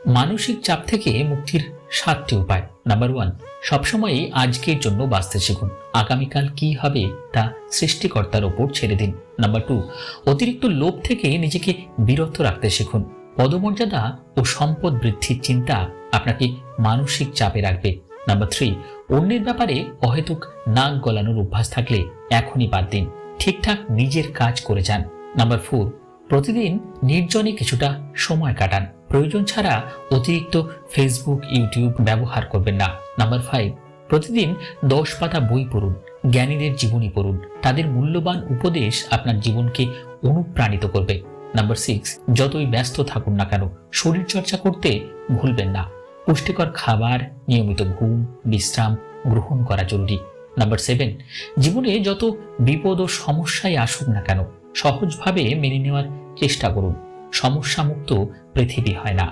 মানসিক চাপ থেকে মুক্তির 7টি উপায়। নাম্বার 1, সবসময়ই আজকের জন্য বাঁচতে শিখুন। আগামীকাল কি হবে তা সৃষ্টিকর্তার ওপর ছেড়ে দিন। নাম্বার 2, অতিরিক্ত লোভ থেকে নিজেকে বিরত রাখতে শিখুন। পদমর্যাদা ও সম্পদ বৃদ্ধির চিন্তা আপনাকে মানসিক চাপে রাখবে। নাম্বার 3, অন্যের ব্যাপারে অহেতুক নাক গলানোর অভ্যাস থাকলে এখনই বাদ দিন। ঠিকঠাক নিজের কাজ করে যান। নাম্বার 4, প্রতিদিন নির্জনে কিছুটা সময় কাটান। প্রয়োজন ছাড়া অতিরিক্ত ফেসবুক, ইউটিউব ব্যবহার করবেন না। নাম্বার 5, প্রতিদিন 10 পাতা বই পড়ুন। জ্ঞানীদের জীবনী পড়ুন। তাদের মূল্যবান উপদেশ আপনার জীবনকে অনুপ্রাণিত করবে। নাম্বার 6, যতই ব্যস্ত থাকুন না কেন শরীর চর্চা করতে ভুলবেন না। পুষ্টিকর খাবার, নিয়মিত ঘুম, বিশ্রাম গ্রহণ করা জরুরি। নাম্বার 7, জীবনে যত বিপদ ও সমস্যায় আসুক না কেন সহজভাবে মেনে নেওয়ার চেষ্টা করুন। সমস্যামুক্ত পৃথিবী হয় না।